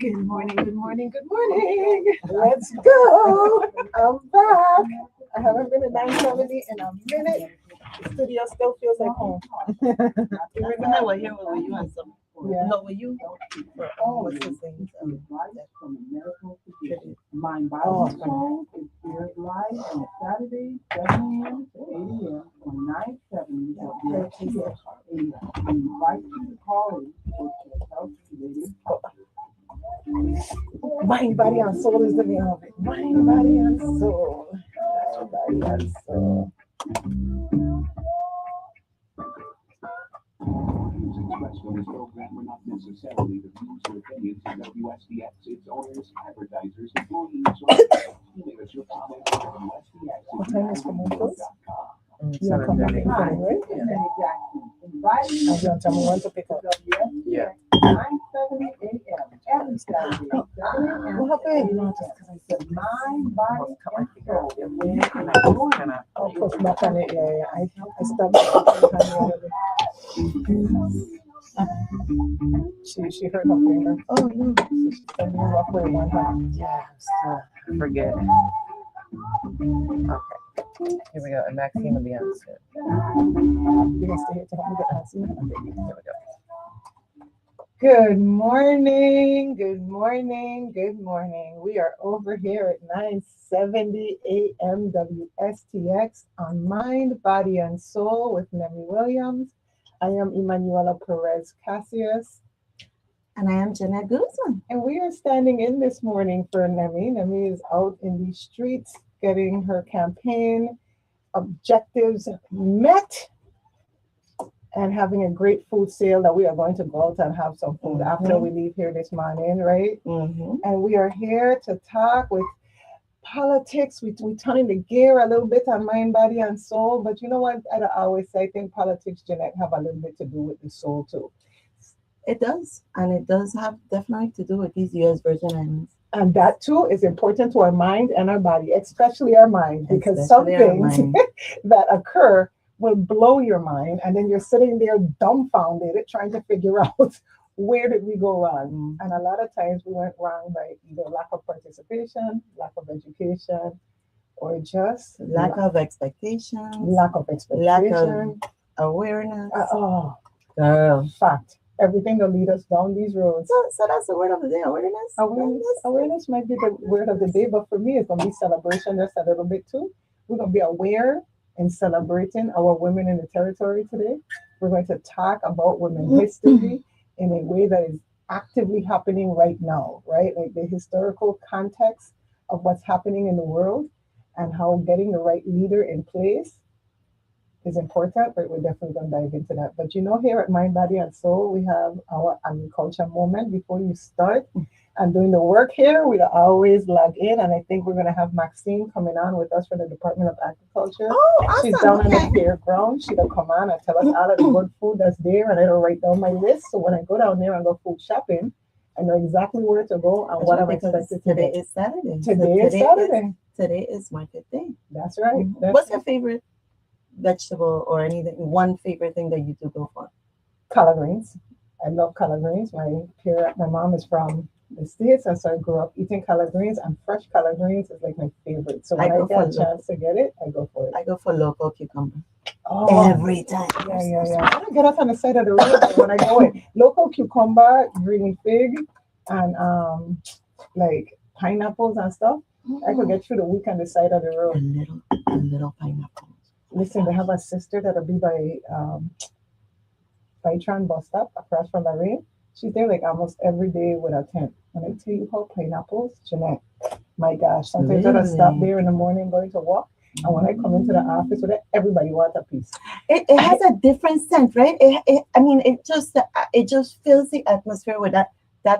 Good morning, good morning, good morning. Let's go. I'm back. I haven't been in 970 in a minute. The studio still feels like home. Even though we're here with you and some. Yeah. No, with you for all of the things. Mind Body Oh, Soul is aired live on Saturday, 7 a.m. to 8 a.m. on 970 WSTF. We invite you to call in with your health-related Mind, body, and soul is the name of it. Mind, body, and soul. Mind, body, and soul. Views expressed on this program were not necessarily the views or opinions of WSDX, its owners, advertisers, employees, or email us your comments to What time is commercials? WSDX@gmail.com. You are coming in, Hi, right? this is Nemmy Jackson, inviting you I'm going to tell me when to pick up. WSTF 970 a.m. every Saturday, 7 a.m. What happened? Mind, Body, and Soul. I'll push back on it. Yeah. I stopped the other day. She hurt her finger. Oh no. So she said me rough with one hand. Yeah, I forget. Okay. Here we go. And Maxine will be on soon. You can stay here to help me get Maxine. Here we go. Good morning, good morning, good morning. We are over here at 970 AM WSTX on Mind, Body, and Soul with Nemmy Williams. I am Emanuela Perez Cassius. And I am Jeanette Guzman. And we are standing in this morning for Nemmy. Nemmy is out in the streets getting her campaign objectives met and having a great food sale that we are going to go out and have some food after we leave here this morning, right? Mm-hmm. And we are here to talk with politics. We turning the gear a little bit on mind, body, and soul. But you know what? I always say, I think politics, Jeanette, have a little bit to do with the soul too. It does. And it does have definitely to do with these US Virgin Islands. And that too is important to our mind and our body, especially our mind, because Especially some our things mind. that occur will blow your mind, and then you're sitting there dumbfounded trying to figure out where did we go wrong. And a lot of times we went wrong by either lack of participation, lack of education, or just Lack of expectations. lack of expectation. Awareness. Girl, fact. Everything will lead us down these roads. So that's the word of the day, awareness. Awareness might be the word of the day, but for me, it's going to be celebration just a little bit too. We're going to be aware and celebrating our women in the territory today. We're going to talk about women history in a way that is actively happening right now, right? Like the historical context of what's happening in the world and how getting the right leader in place is important, but we're definitely going to dive into that. But you know, here at Mind, Body, and Soul, we have our agriculture moment before you start. And doing the work here, we always log in, and I think we're going to have Maxine coming on with us from the Department of Agriculture. Oh, awesome. She's down in the fairground. She'll come on and tell us all of the good food that's there, and I'll write down my list. So when I go down there and go food shopping, I know exactly where to go and what I'm expected to Today do. is Saturday. Today is Saturday. Today is market day. That's right. What's your favorite vegetable or anything? One favorite thing that you do go for? Collard greens. I love collard greens. My mom is from the States, and so I grew up eating collard greens, and fresh collard greens is like my favorite. So when I get a chance to get it, I go for it. I go for local cucumber. Oh, every time. Yeah. I don't get off on the side of the road when I go in. Local cucumber, green fig, and like pineapples and stuff. I could get through the week on the side of the road. A little pineapple. Listen, they have a sister that'll be by Tron bus stop across from Lorraine. She's there like almost every day with a tent. When I tell you how pineapples, Jeanette, my gosh, sometimes I'll stop there in the morning going to walk. And when I come into the office with it, everybody wants a piece. It has a different scent, right? It just fills the atmosphere with that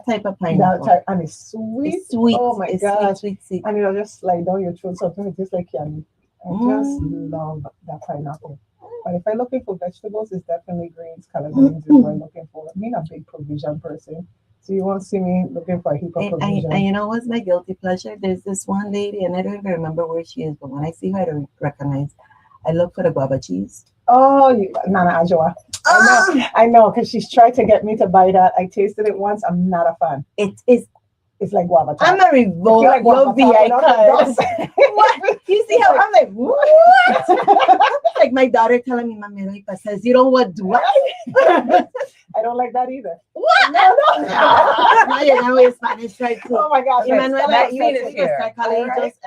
type of pineapple. And it's sweet. It's sweet. Oh my gosh. Sweet. And it'll just slide down your throat. Sometimes it tastes like candy. I just love that pineapple. But if I'm looking for vegetables, it's definitely greens, collard greens is what I'm looking for. I'm not a big provision person. So you won't see me looking for a heap of provision. And you know what's my guilty pleasure? There's this one lady, and I don't even remember where she is, but when I see her, I don't recognize. I look for the guava cheese. Oh, Nana Ajwa. I know, because she's tried to get me to buy that. I tasted it once. I'm not a fan. It is It's like guava. I'm a revolt. It's like Your guava VI without the card. dust. What? You see how I'm like, what? Like my daughter telling me, Mami, like, says, you don't want what? I don't like that either. What? No, no. Now you're gonna wear Spanish right too. Oh my gosh. Emanuela, Maxine you is speak here. psychologists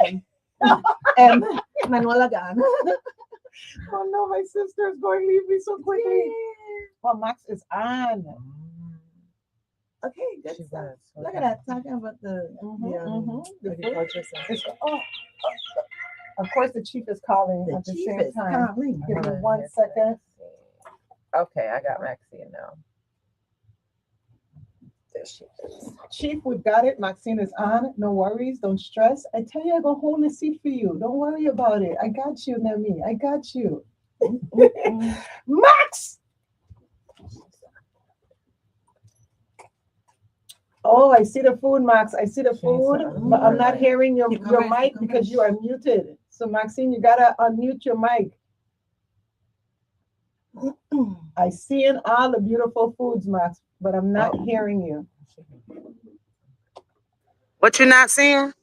and Manuela Gan. Oh no, my sister's going to leave me so quickly. Well, Max is on. Okay, good She stuff. was. Look at that, talking about the The agriculture stuff. of course, the chief is calling The at the chief same is time. calling. Give me 1 second. Okay, I got Maxine now. There she is. Chief, we've got it. Maxine is on. No worries. Don't stress. I tell you, I go hold the seat for you. Don't worry about it. I got you, Nemmy. I got you. Max! Oh, I see the food, Max. I see the food, but I'm not hearing your mic because you are muted. So, Maxine, you gotta unmute your mic. I see in all the beautiful foods, Max, but I'm not hearing you. What you not seeing?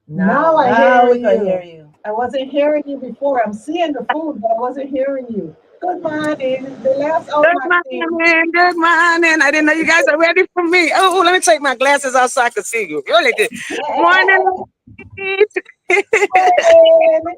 Now I Now hear we can you. hear you. I wasn't hearing you before. I'm seeing the food, but I wasn't hearing you. Good morning. The last out, Good Maxine. morning, good morning. I didn't know you guys are ready for me. Oh, let me take my glasses out so I can see you. Really good. Morning, ladies. Morning.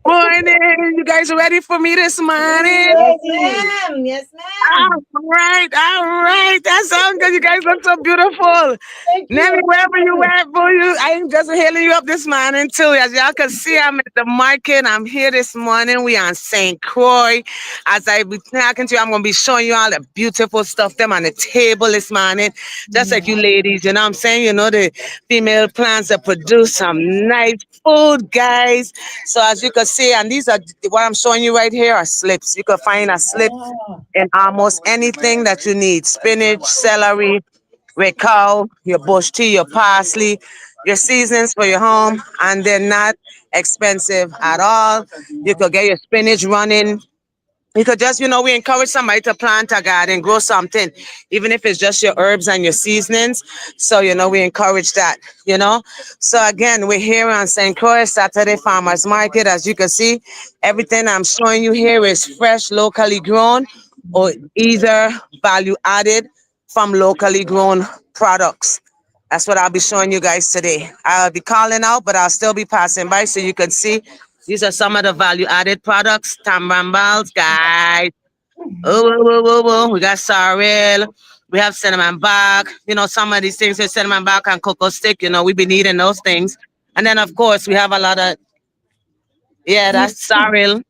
Morning. You guys ready for me this morning? Yes, ma'am. Yes, ma'am. All right. That sounds good. You guys look so beautiful. Thank you. Nemmy, wherever you at, boy, I am just hailing you up this morning too. As y'all can see, I'm at the market. I'm here this morning. We on St. Croix. As I be talking to you, I'm gonna be showing you all the beautiful stuff them on the table this morning. Just like you ladies, you know what I'm saying? You know, the female plants that produce some nice food, guys. So as you can see, and these are what I'm showing you right here are slips. You can find a slip Ah, in almost anything that you need. Spinach, celery, red cow, your bush tea, your parsley, your seasonings for your home, and they're not expensive at all. You could get your spinach running. You could just, we encourage somebody to plant a garden, grow something, even if it's just your herbs and your seasonings. So, we encourage that, So again, we're here on St. Croix Saturday Farmers Market. As you can see, everything I'm showing you here is fresh, locally grown, or either value added from locally grown products. That's what I'll be showing you guys today. I'll be calling out, but I'll still be passing by so you can see these are some of the value added products. Tamarind balls, guys. We got sorrel. We have cinnamon bark. Some of these things are cinnamon bark and cocoa stick. We be needing those things. And then, of course, we have a lot of, that's sorrel.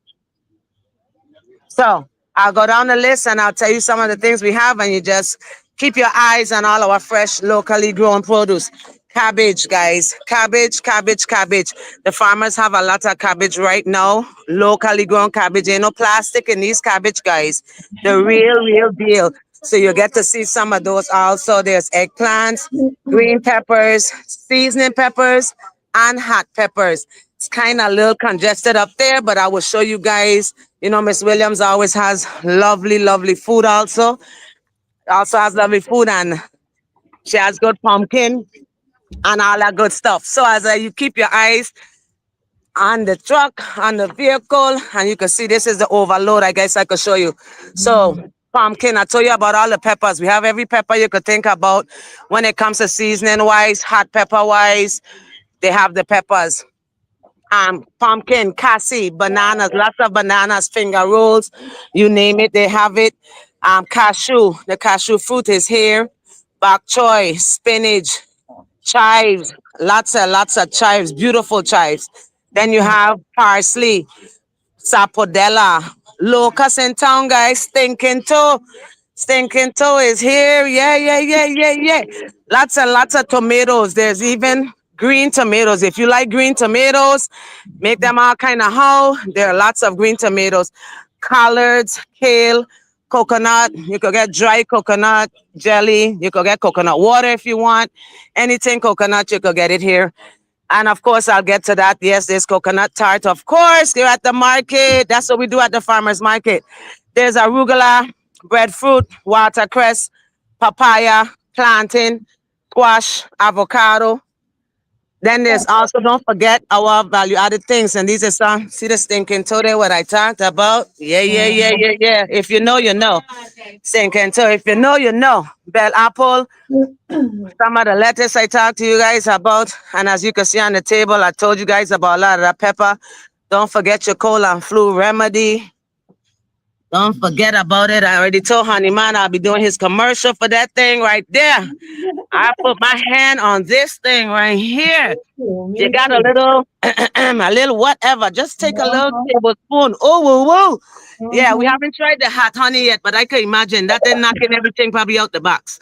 So I'll go down the list and I'll tell you some of the things we have, and you just keep your eyes on all our fresh, locally grown produce. Cabbage, guys. Cabbage. The farmers have a lot of cabbage right now. Locally grown cabbage. Ain't no plastic in these cabbage, guys. The real deal. So you get to see some of those also. There's eggplants, green peppers, seasoning peppers, and hot peppers. It's kind of a little congested up there, but I will show you guys. Miss Williams always has lovely food also. Also has lovely food, and she has good pumpkin and all that good stuff. So as you keep your eyes on the truck, on the vehicle, and you can see this is the overload. I guess I could show you. So pumpkin, I told you about all the peppers. We have every pepper you could think about when it comes to seasoning wise, hot pepper wise. They have the peppers. Pumpkin, cassie, bananas, lots of bananas, finger rolls, you name it, they have it. Cashew, the cashew fruit is here. Bok choy, spinach, chives, lots of chives, beautiful chives. Then you have parsley, sapodella, locust in town, guys, stinking toe. Stinking toe is here. Yeah. Lots and lots of tomatoes. There's even green tomatoes. If you like green tomatoes, make them all kind of how. There are lots of green tomatoes. Collards, kale, coconut. You could get dry coconut jelly. You could get coconut water if you want. Anything coconut, you could get it here. And of course, I'll get to that. Yes, there's coconut tart. Of course, they're at the market. That's what we do at the farmer's market. There's arugula, breadfruit, watercress, papaya, plantain, squash, avocado, Then there's also, don't forget our value added things. And these are some, see the stinking toe there, what I talked about? Yeah. If you know, you know. Stinking toe. If you know, you know. Bell apple, some of the lettuce I talked to you guys about. And as you can see on the table, I told you guys about a lot of that pepper. Don't forget your cold and flu remedy. Don't forget about it. I already told Honey Man I'll be doing his commercial for that thing right there. I put my hand on this thing right here. You Me got a too. little, a little whatever. Just take a little Uh-huh. tablespoon. Oh, woo, woo. Yeah, we Mhm. haven't tried the hot honey yet, but I can imagine that they're knocking everything probably out the box.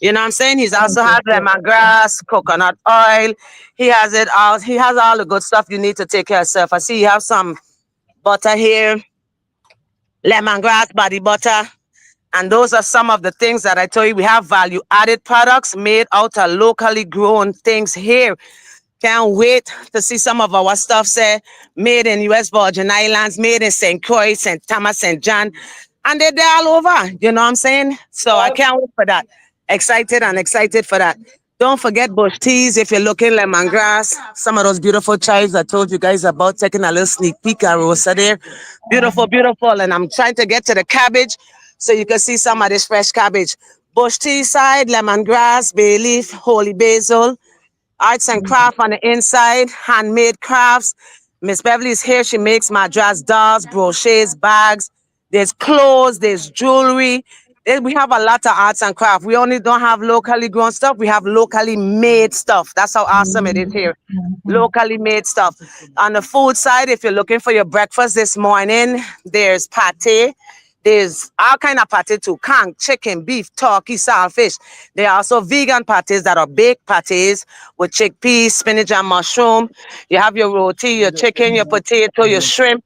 You know what I'm saying? He's Thank also you. has lemongrass, coconut oil. He has it all. He has all the good stuff you need to take care of yourself. I see you have some butter here, lemongrass, body butter. And those are some of the things that I told you. We have value added products made out of locally grown things here. Can't wait to see some of our stuff say made in US Virgin Islands, made in St. Croix, St. Thomas, St. John. And they're all over. You know what I'm saying? So I Yep. can't wait for that. Excited for that. Don't forget bush teas if you're looking lemongrass. Some of those beautiful chives I told you guys about, taking a little sneak peek at Rosa there. Beautiful, beautiful. And I'm trying to get to the cabbage so you can see some of this fresh cabbage. Bush tea side, lemongrass, bay leaf, holy basil, arts and craft on the inside, handmade crafts. Miss Beverly's here. She makes madras dolls, brochets, bags. There's clothes, there's jewelry. We have a lot of arts and craft. We only don't have locally grown stuff. We have locally made stuff. That's how awesome it is here. Locally made stuff. On the food side, if you're looking for your breakfast this morning, there's pate. There's all kind of pate too. Kang, chicken, beef, turkey, saltfish. There are also vegan pates that are baked pates with chickpeas, spinach, and mushroom. You have your roti, your chicken, your potato, your shrimp.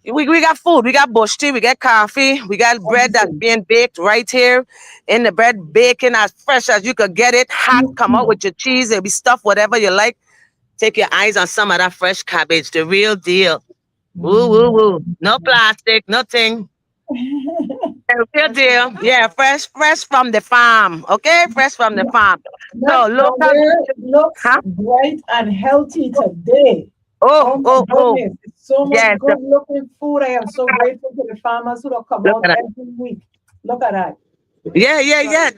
We got food. We got bush tea. We got coffee. We got bread that's being baked right here in the bread, baking as fresh as you could get it. Hot. Come out with your cheese. It'll be stuffed whatever you like. Take your eyes on some of that fresh cabbage, the real deal. Woo, woo, woo. No plastic, nothing. The real deal. Yeah, fresh from the farm. Okay, fresh from the farm. So Down local, there looks huh? bright and healthy today. Oh, Oh my oh, oh. goodness. It's so much Yes. good looking food. I am so grateful to the farmers who don't come Look out at that. every week. Look at that. Yeah.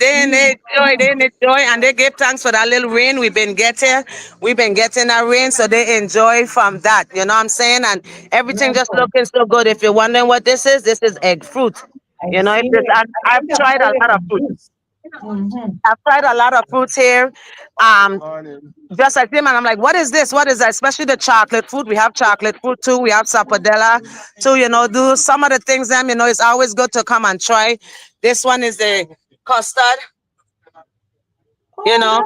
They enjoy, and they give thanks for that little rain we've been getting. We've been getting that rain, so they enjoy from that. You know what I'm saying? And everything just Wonderful. looking so good. If you're wondering what this is egg fruit. I've You know, if seen this, it. I I've think I've tried had a it lot of in fruit. juice. Mm-hmm. I've tried a lot of fruits here. Um, just like him, and I'm like, what is this? What is that? Especially the chocolate fruit. We have chocolate fruit too. We have sapodella too. You know, do some of the things. Them, you know, it's always good to come and try. This one is the custard. You Oh, know,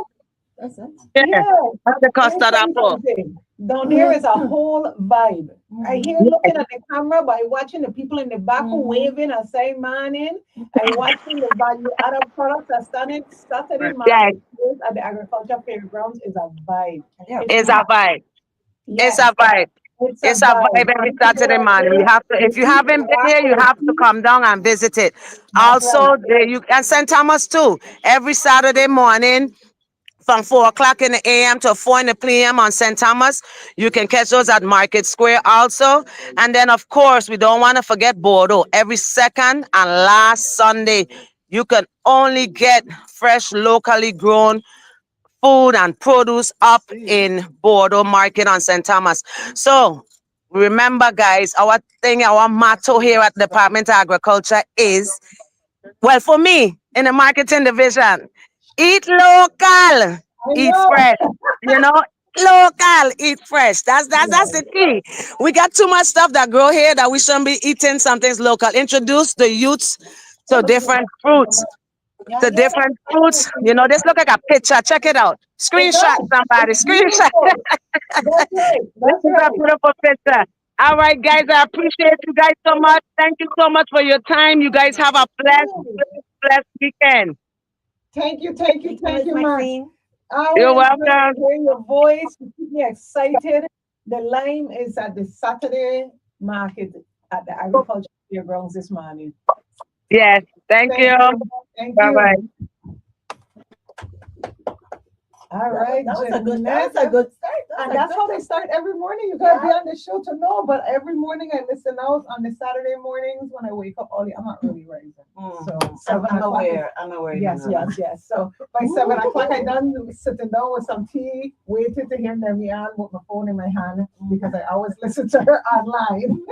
That's it. yeah, yeah. that's the Let me custard tell you apple. something. Down here is a whole vibe. I hear Yes, looking at the camera by watching the people in the back who waving and saying morning. I watching the value added products that started Saturday yes, market place at the agriculture fairgrounds is a vibe. Yeah. If it's you a have, vibe. It's yes, a vibe. it's a It's a vibe. vibe every And people Saturday are morning. You there have to, to if you eat, haven't been laugh, here, you and have to eat. come down and visit it. That's right. Also, you and St. Thomas too. Every Saturday morning, from 4 o'clock in the AM to 4 in the PM on St. Thomas. You can catch those at Market Square also. And then, of course, we don't want to forget Bordeaux. Every second and last Sunday, you can only get fresh, locally grown food and produce up in Bordeaux Market on St. Thomas. So, remember, guys, our thing, our motto here at Department of Agriculture is, well, for me, in the marketing division, eat local, I eat know. fresh. You know, local, eat fresh. That's Yes. the key. We got too much stuff that grow here that we shouldn't be eating. Something's local. Introduce the youths to different fruits. Yeah. To different fruits. You know, this look like a picture. Check it out. It Screenshot does. somebody. It's Screenshot. beautiful. That's right. This That's is a right. beautiful picture. All right, guys. I appreciate you guys so much. Thank you so much for your time. You guys have a Hey, blessed weekend. thank you, Thank you, thank Miss you, Max. Maxine. You're Always good to welcome. hear your voice. You keep me excited. The lime is at the Saturday market at the agriculture fairgrounds this morning. Yes. Thank Thank you. you. Thank Bye bye. you. All right, That was a good. That was a Janetta. good start. And that's how they start every morning. You gotta be on the show to know. But every morning I listen out on the Saturday mornings when I wake up early. I'm not early riser. So I'm 7 o'clock. I'm aware. Yes. So by 7 o'clock I done sitting down with some tea, waiting to hear Nemmy on with my phone in my hand because I always listen to her online.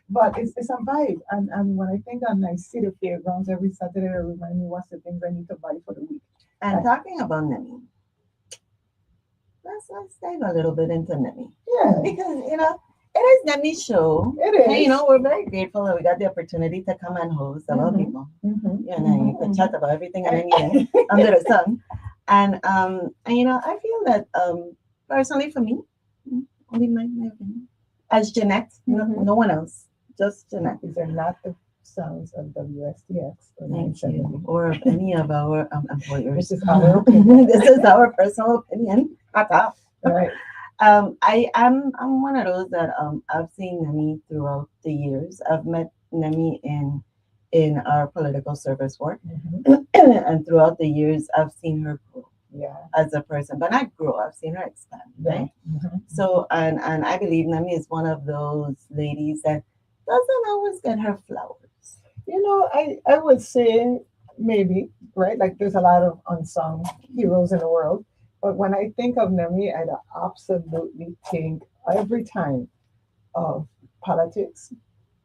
But it's a vibe. And when I think on I see the fairgrounds every Saturday, they remind me what's the things I need to buy for the week. And talking about Nemmy, let's dive a little bit into Nemmy. Yeah. Because, it is Nemmy's show. It is. And, we're very grateful that we got the opportunity to come and host a lot of people. You could chat about everything and anything under the sun. And I feel that personally for me, only my opinion, as Jeanette, no one else, just Jeanette. These are not the sounds of WSDX or Thank 970. you. Or of any of our employers. This is our opinion. This is our personal opinion. Right. I'm one of those that I've seen Nemmy throughout the years. I've met Nemmy in our political service work, and throughout the years I've seen her grow as a person, but not grow. I've seen her expand, right? So and I believe Nemmy is one of those ladies that doesn't always get her flowers. I would say maybe, right? Like there's a lot of unsung heroes in the world. But when I think of Nemmy, I absolutely think every time of politics,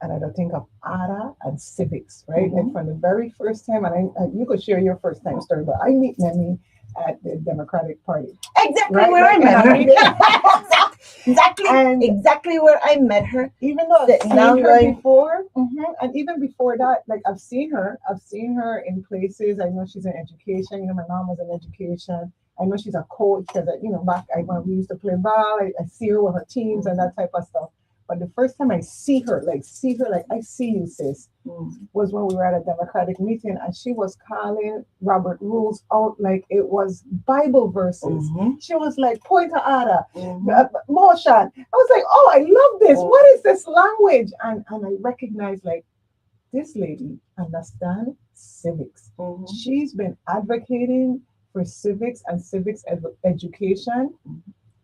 and I don't think of ADA and civics, right? Like from the very first time, and you could share your first time story, but I meet Nemmy at the Democratic Party. Exactly right? where I met her. And exactly where I met her. even though I've seen her before, and even before that, like I've seen her in places. I know she's in education. My mom was in education. I know she's a coach because back when we used to play ball, I see her with her teams and that type of stuff. But the first time I see her, like I see you, sis, was when we were at a Democratic meeting and she was calling Robert Rules out like it was Bible verses. She was like, point to Ada, motion. I was like, oh, I love this. What is this language? And I recognized like this lady understands civics. She's been advocating for civics and civics education.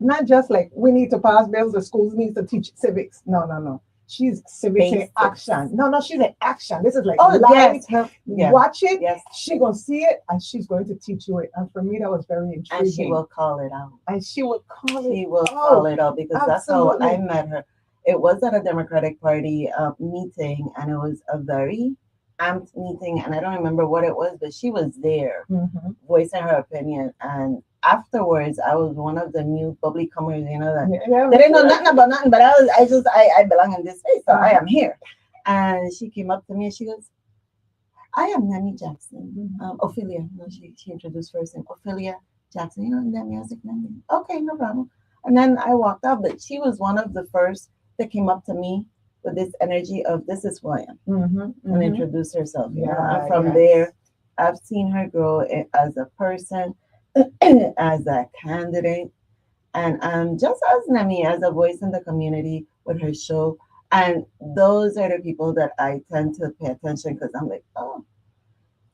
Not just like we need to pass bills, the schools need to teach civics. No. She's civics in action. No, she's in action. This is like live. Watch it. Yes. She's gonna see it and she's going to teach you it. And for me, that was very intriguing. And she will call it out. Call it out because that's how I met her. It was at a Democratic Party meeting, and it was a very amped meeting, and I don't remember what it was, but she was there voicing her opinion. And afterwards, I was one of the new bubbly comers, that they didn't know nothing about nothing, but I belong in this space, so I am here. And she came up to me and she goes, I am Nemmy Jackson. Ophelia. No, she introduced first name. Ophelia Jackson. Nemmy. I was like, Nemmy. Okay, no problem. And then I walked out, but she was one of the first that came up to me with this energy of this is who I am and introduce herself. And from there, I've seen her grow as a person, as a candidate, and just as Nemmy, as a voice in the community with her show. And those are the people that I tend to pay attention because I'm like, oh,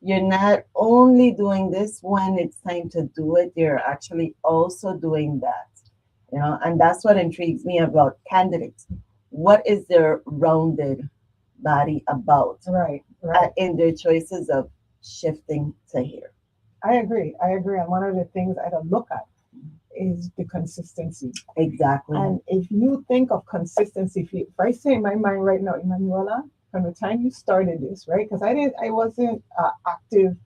you're not only doing this when it's time to do it, you're actually also doing that. And that's what intrigues me about candidates. What is their rounded body about? Right. In their choices of shifting to here. I agree. And one of the things I don't look at is the consistency. Exactly. And if you think of consistency, if I say in my mind right now, Emanuela, from the time you started this, right? Because I wasn't an active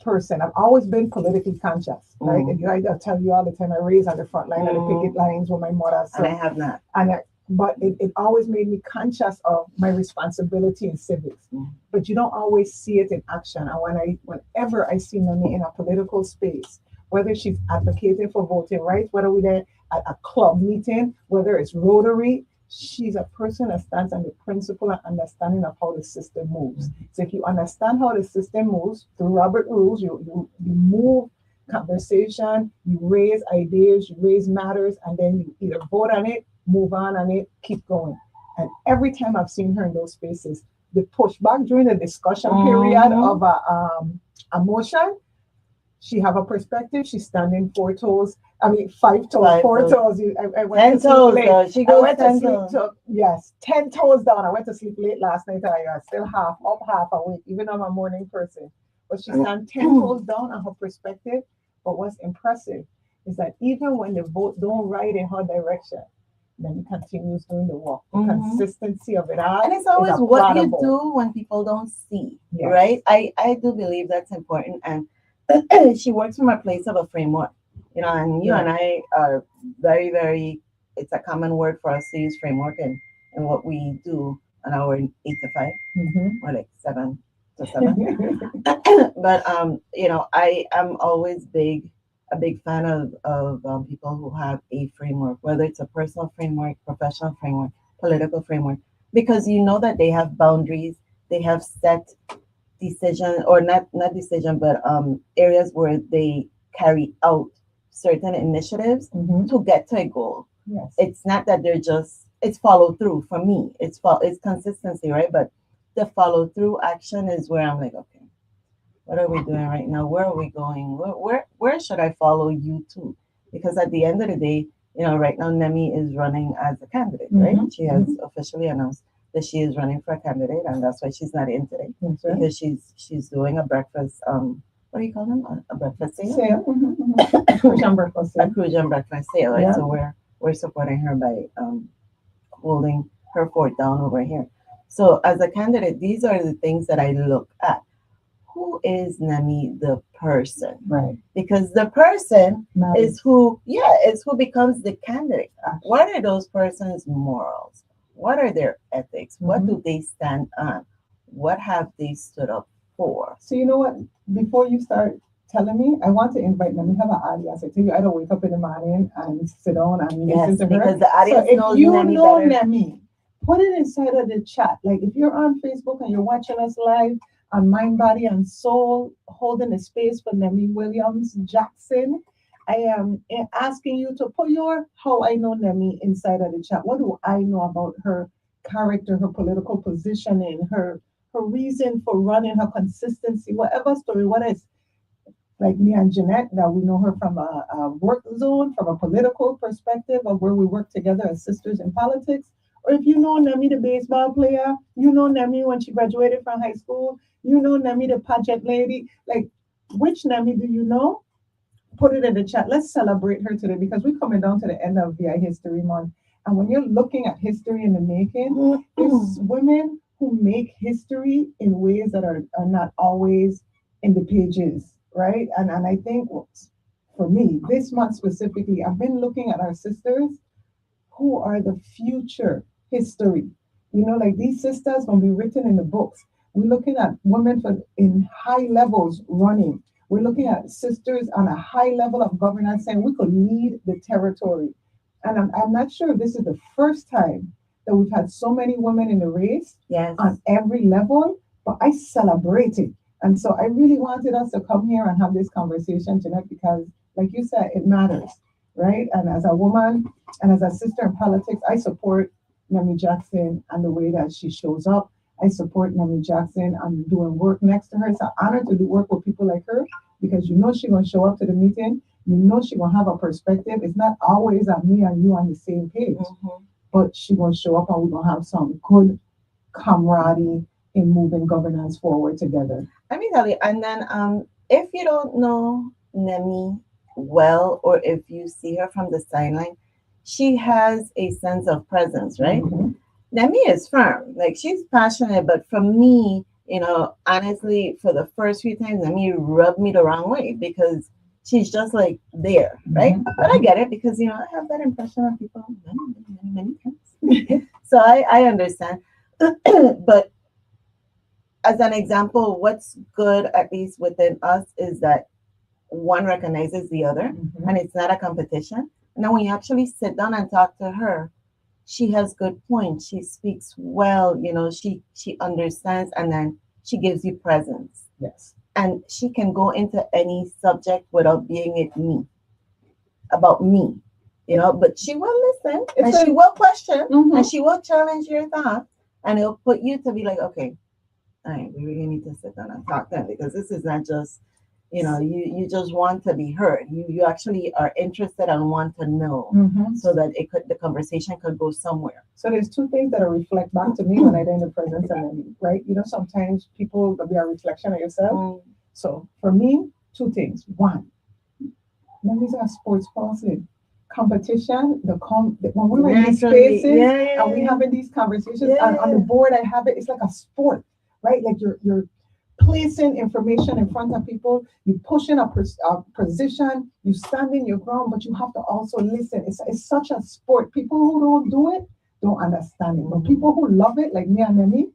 person. I've always been politically conscious, right? And I tell you all the time, I raised on the front line of the picket lines with my mother. So, and I have not. But it always made me conscious of my responsibility in civics. But you don't always see it in action. And whenever I see Nemmy in a political space, whether she's advocating for voting rights, whether we're there at a club meeting, whether it's Rotary, she's a person that stands on the principle and understanding of how the system moves. So if you understand how the system moves through Robert Rules, you move conversation, you raise ideas, you raise matters, and then you either vote on it, move on it, keep going. And every time I've seen her in those spaces, the pushback during the discussion period of a motion, She have a perspective. She's standing 4 toes. I mean, 5 toes, Five 4 toes. I went 10 to sleep toes, late. though. She I goes went to 10 sleep toes. to, yes, 10 toes down. I went to sleep late last night. I was still half up, half awake, even though I'm a morning person. But she stand 10 toes down on her perspective. But what's impressive is that even when the vote don't ride in her direction, then he continues doing the work. The consistency of it all. And it's always is what you applaudable. do when people don't see, Yes. right? I do believe that's important. And she works from a place of a framework, and you and I are very, very, it's a common word for us to use framework and what we do on our 8 to 5, or like 7 to 7. But, I am always a big fan of people who have a framework, whether it's a personal framework, professional framework, political framework, because you know that they have boundaries, they have set decision, or not decision, but areas where they carry out certain initiatives to get to a goal. Yes. It's not that it's follow through for me. It's consistency, right? But the follow through action is where I'm like, okay, what are we doing right now? Where are we going? Where should I follow you to? Because at the end of the day, right now Nemmy is running as a candidate, right? She has officially announced that she is running for a candidate, and that's why she's not in today, because she's doing a breakfast. What do you call them? A breakfast sale. Crucian breakfast sale. A Crucian breakfast sale, right? Yeah. So we're supporting her by holding her fort down over here. So as a candidate, these are the things that I look at. Who is Nemmy the person? Right. Because the person is who becomes the candidate. What are those persons' morals? What are their ethics? What do they stand on? What have they stood up for? So you know what? Before you start telling me, I want to invite them. We have an audience. I tell you, I don't wake up in the morning and sit down and listen to her. Because the audience knows if you Nemmy know better. Nemmy, put it inside of the chat. Like if you're on Facebook and you're watching us live on Mind, Body, and Soul, holding a space for Nemmy Williams Jackson, I am asking you to put your how I know Nemmy inside of the chat. What do I know about her character, her political positioning, her reason for running, her consistency, whatever story, what is like me and Jeanette, that we know her from a work zone, from a political perspective of where we work together as sisters in politics. Or if you know Nemmy, the baseball player, you know Nemmy when she graduated from high school, you know Nemmy, the pageant lady, like which Nemmy do you know? Put it in the chat. Let's celebrate her today because we're coming down to the end of VI History Month. And when you're looking at history in the making, it's women who make history in ways that are not always in the pages, right? And I think for me, this month specifically, I've been looking at our sisters who are the future history. Like these sisters gonna be written in the books. We're looking at women in high levels running. We're looking at sisters on a high level of governance saying we could lead the territory. And I'm not sure if this is the first time that we've had so many women in the race on every level, but I celebrate it. And so I really wanted us to come here and have this conversation tonight because, like you said, it matters, right? And as a woman and as a sister in politics, I support Nemmy Jackson and the way that she shows up. I support Nemmy Jackson. I'm doing work next to her. It's an honor to do work with people like her because she's going to show up to the meeting. She's going to have a perspective. It's not always on me and you on the same page, but she's going to show up and we're going to have some good camaraderie in moving governance forward together. Let me tell you, and then if you don't know Nemmy well, or if you see her from the sideline, she has a sense of presence, right? Nemmy is firm, like she's passionate, but for me, honestly, for the first few times, Nemmy rubbed me the wrong way because she's just like there, right? But I get it because I have that impression of people many times. So I understand. But as an example, what's good, at least within us, is that one recognizes the other and it's not a competition. And then when you actually sit down and talk to her, she has good points. She speaks well, she understands, and then she gives you presence. Yes. And she can go into any subject without being about me, but she will listen and she will question and she will challenge your thoughts, and it'll put you to be like, okay, all right, we really need to sit down and talk then, because this is not just, You just want to be heard. You actually are interested and want to know, Mhm. so that the conversation could go somewhere. So there's two things that reflect back to me when I'm in the presence of Nemmy, right? Sometimes people will be a reflection of yourself. Mm. So for me, two things. One, Nemmy's a sports person. Competition, when we're in these Naturally, spaces yeah, and we having these conversations, yeah. on the board I have it's like a sport, right? Like you're placing information in front of people, you pushing a position, you standing your ground, but you have to also listen. It's such a sport. People who don't do it don't understand it. But people who love it, like me and Nemmy,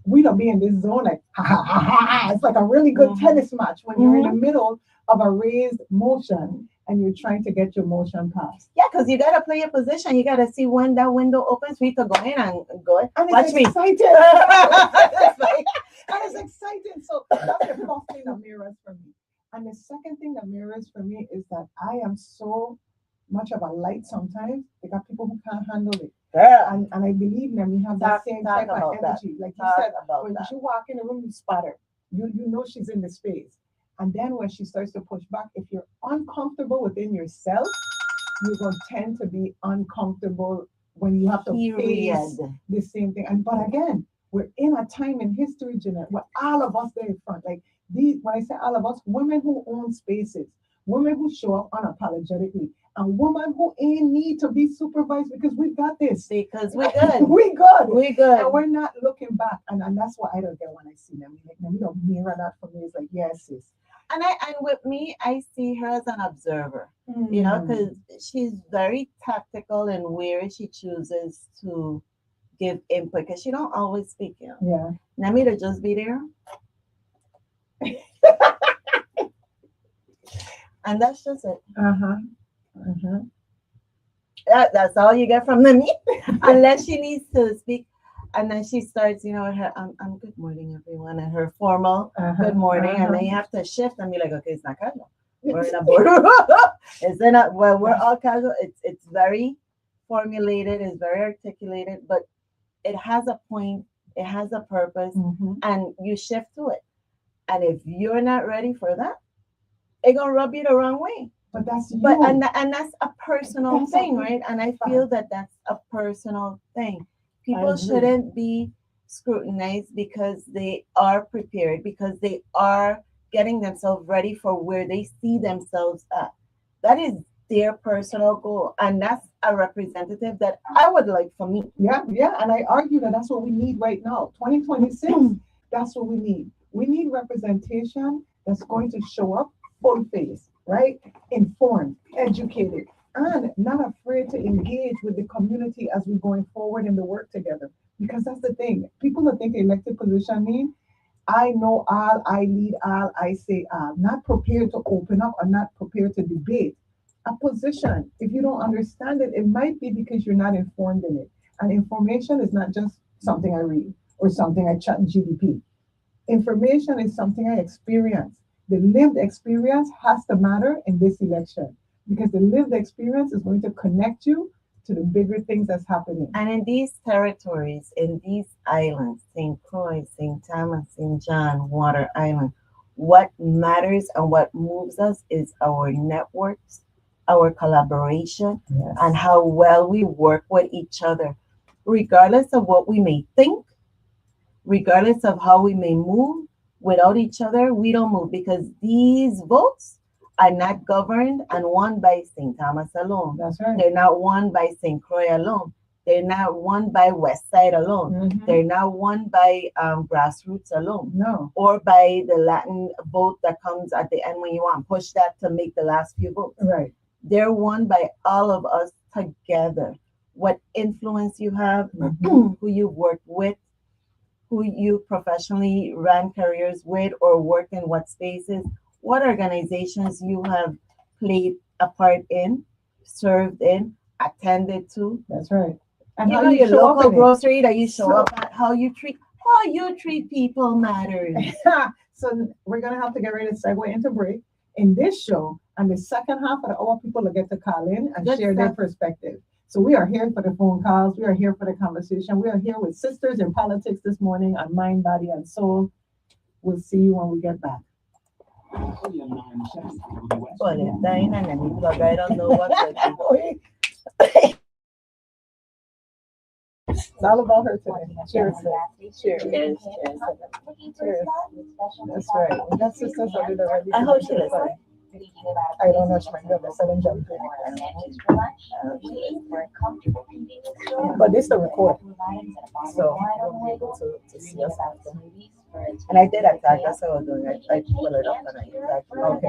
we don't be in this zone like ha ha ha ha. Ha. It's like a really good tennis match when you're in the middle of a raised motion and you're trying to get your motion passed. Yeah, because you gotta play your position. You gotta see when that window opens for you to go in and go in. And Watch it's me. exciting. It's like- And it's exciting. So that's the first thing that mirrors for me. And the second thing that mirrors for me is that I am so much of a light sometimes. They got people who can't handle it. Yeah. And I believe them, we have that same Talk type of about that. energy. Like you Talk said, about when that. you walk in the room, you spot her. You know she's in the space. And then when she starts to push back, if you're uncomfortable within yourself, you're going to tend to be uncomfortable when you have to face the same thing. And but again, we're in a time in history, Jeanette, where all of us there in front, like these, when I say all of us, women who own spaces, women who show up unapologetically, and women who ain't need to be supervised because we got this. Because we're good. we good. We're good. And we're not looking back. And that's what I don't get when I see them. Like, you don't mirror that for me. It's like, yes, sis. And with me, I see her as an observer, Mm. because she's very tactical in where she chooses to give input, because she don't always speak. Yeah. Nemmy to just be there. And that's just it. Uh-huh. Uh-huh. That's all you get from Nemmy, unless she needs to speak. And then she starts, her good morning, everyone, and her formal good morning. And then you have to shift and be like, okay, it's not casual. We're in a boardroom. We're all casual. It's very formulated, it's very articulated, but it has a point, it has a purpose, and you shift to it. And if you're not ready for that, it's gonna rub you the wrong way. But that's you. And that's a personal thing, right? And I feel that that's a personal thing. People shouldn't be scrutinized because they are prepared, because they are getting themselves ready for where they see themselves at. That is their personal goal. And that's a representative that I would like for me. Yeah. And I argue that that's what we need right now. 2026, that's what we need. We need representation that's going to show up full face, right? Informed, educated, and not afraid to engage with the community as we're going forward in the work together. Because that's the thing. People that think elected position mean I know all, I lead all, I say all. Not prepared to open up or not prepared to debate. A position, if you don't understand it, it might be because you're not informed in it. And information is not just something I read or something I chat in GDP. Information is something I experience. The lived experience has to matter in this election, because the lived experience is going to connect you to the bigger things that's happening. And in these territories, in these islands, St. Croix, St. Thomas, St. John, Water Island, what matters and what moves us is our networks, our collaboration, and how well we work with each other, regardless of what we may think, regardless of how we may move. Without each other, we don't move, because these votes are not governed and won by St. Thomas alone. That's right. They're not won by St. Croix alone. They're not won by West Side alone. They're not won by grassroots alone. No. Or by the Latin vote that comes at the end when you want to push that to make the last few votes. Right. They're won by all of us together. What influence you have, who you've worked with, who you professionally ran careers with or work in what spaces, what organizations you have played a part in, served in, attended to. That's right. And You how know, you your show up local in it. grocery that you show up at, how you treat people matters. So we're gonna have to get ready to segue into break. In this show, and the second half of the hour, people will get to call in and Good share their stuff. perspective. So we are here for the phone calls. We are here for the conversation. We are here with Sisters in Politics this morning on Mind, Body, and Soul. We'll see you when we get back. Well, it's dying and then we plug, I don't know what to do. It's all about her today. Cheers. Cheers. Cheers. Cheers. That's right. We got sisters that did already. I hope she listens. I don't know. She might be on the southern jump. But this is the record. So you'll be able to see us after. And I did attack, that's what I was doing. I pull it up and I attack. Okay.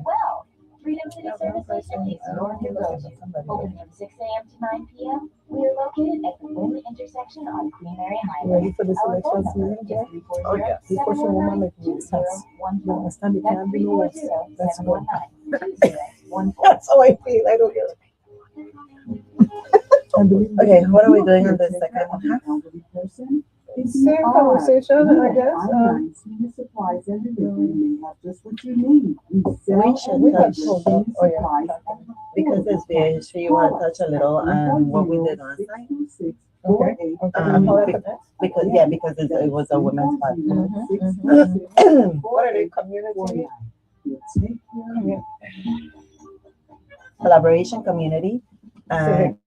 Well, Freedom City Services is your devotion. Open from 6 a.m. to 9 p.m. We are located at the Lynn intersection on Queen Mary Highway. Ready for this election season, Jack? Oh, yeah. You push a woman like you. You understand? It can't be no less. That's good. That's how I feel. I don't get it. Okay, what are we doing on the second one? Same conversation, I guess. Online senior supplies and delivery may have just what you need. We sell We and should purchase touch on- senior oh, yeah. supplies. Because it's very history, you want to touch a little on what we did last night? Okay. Um, Call it be- for that. Because it was a women's party. What are they? Community? Collaboration, community, and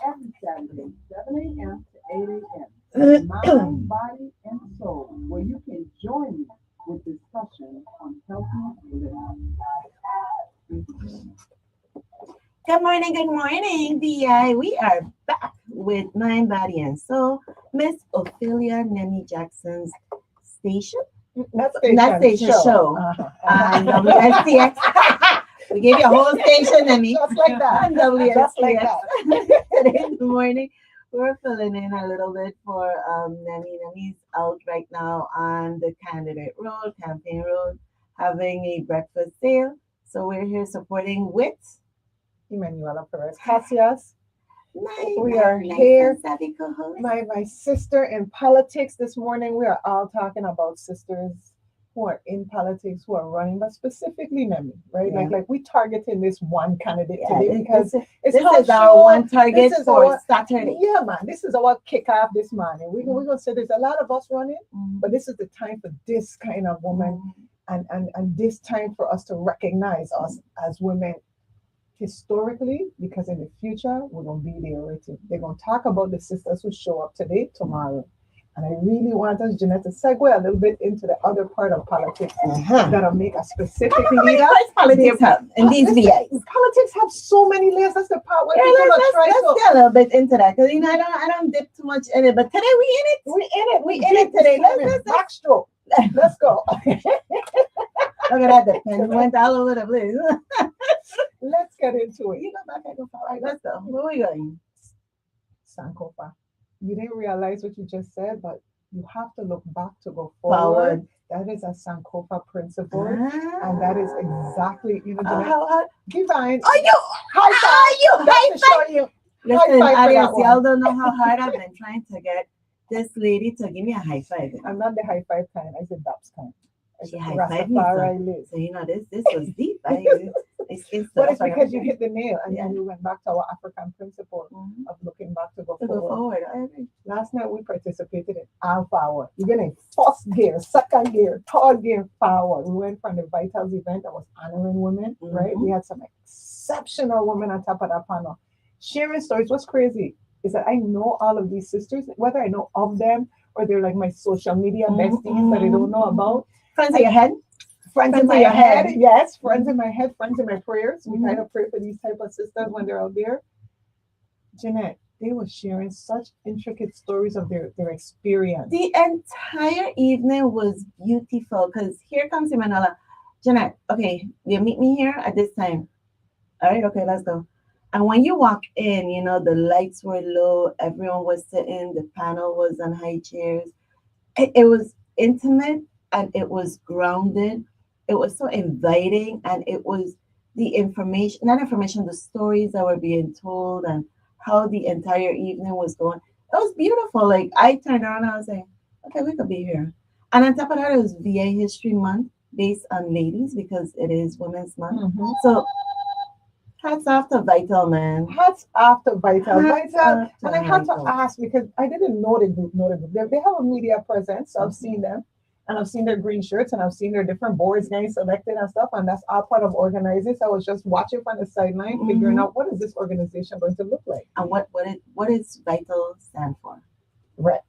Every Saturday, 7 a.m. to 8 a.m. Mind, body, and soul, where you can join me with discussion on healthy living. good morning, VI. We are back with Mind, Body, and Soul. Miss Ophelia Nemmy Jackson's station. Not Not station, show. On WSTX. We gave you a whole station, Nemmy. Just like that. On WSTX. Just like that. Today in the morning, we're filling in a little bit for Nemmy. Nemmy's out right now on the candidate road, campaign road, having a breakfast sale. So we're here supporting with Emanuela Perez Casillas. We my are nice here. and savvy co-host. My sister in politics this morning. We are all talking about sisters who are in politics, who are running, but specifically Nemmy, right? Yeah. Like we targeting this one candidate Yeah, today because it's this her is our show. one target This is for our- Saturday. Yeah, man. This is our kickoff this morning. We're gonna say there's a lot of us running, Mhm. but this is the time for this kind of woman and this time for us to recognize us as women historically, because in the future we're gonna be there already. They're gonna talk about the sisters who show up today, tomorrow. And I really want us, Jeanette, to segue a little bit into the other part of politics that'll make a specific leader. What's politics have in these VIs? Politics have so many layers. That's the part where Yeah, people let's are trying to. get a little bit into that because you know I don't dip too much in it, but today we in it. We in it. We in it today. Let's Backstroke. Let's go. look at that. The pen went all over the place. Let's get into it. You go back, I go forward. Let's go. Where we going? Sankofa. You didn't realize what you just said, but you have to look back to go Forward. forward. That is a Sankofa principle. And that is exactly, you know, Jeanette, how divine. are you? High five. You That's high to five. show you. Listen, High five for that audience, y'all one. don't know how hard I've been trying to get this lady to give me a high five. I'm not the high five kind. I said Daps kind. I She said high-fived me, Rastafari lives. So you know this was deep. It's But it's because you hit the nail and Yeah. then you went back to our African principle of looking back to go to go forward. forward. I agree. Last night we participated in Alpha Hour. Even in first gear, second gear, third gear forward. We went from the Vitals event that was honoring women, right? We had some exceptional women on top of that panel sharing stories. What's crazy is that I know all of these sisters, whether I know of them or they're like my social media besties that I don't know about. Friends in your head. Friends in my head, yes. Friends in my head, friends in my prayers. We kind of pray for these type of sisters when they're out there. Jeanette, they were sharing such intricate stories of their experience. The entire evening was beautiful because here comes Emanuela. Jeanette, okay, you meet me here at this time. All right, okay, let's go. And when you walk in, you know, the lights were low, everyone was sitting, the panel was on high chairs. It was intimate and it was grounded. It was so inviting, and it was the information, not information, the stories that were being told and how the entire evening was going. It was beautiful. Like, I turned around and I was like, okay, we could be here. And on top of that, it was VA History Month based on ladies because it is Women's Month. So hats off to Vital, man. Hats off to Vital. Hats Vital. off to And I had to Vital. ask because I didn't know the group. They have a media presence, so I've seen them. And I've seen their green shirts and I've seen their different boards getting selected and stuff. And that's all part of organizing. So I was just watching from the sideline, figuring out what is this organization going to look like. And what is Vital stand for? Right.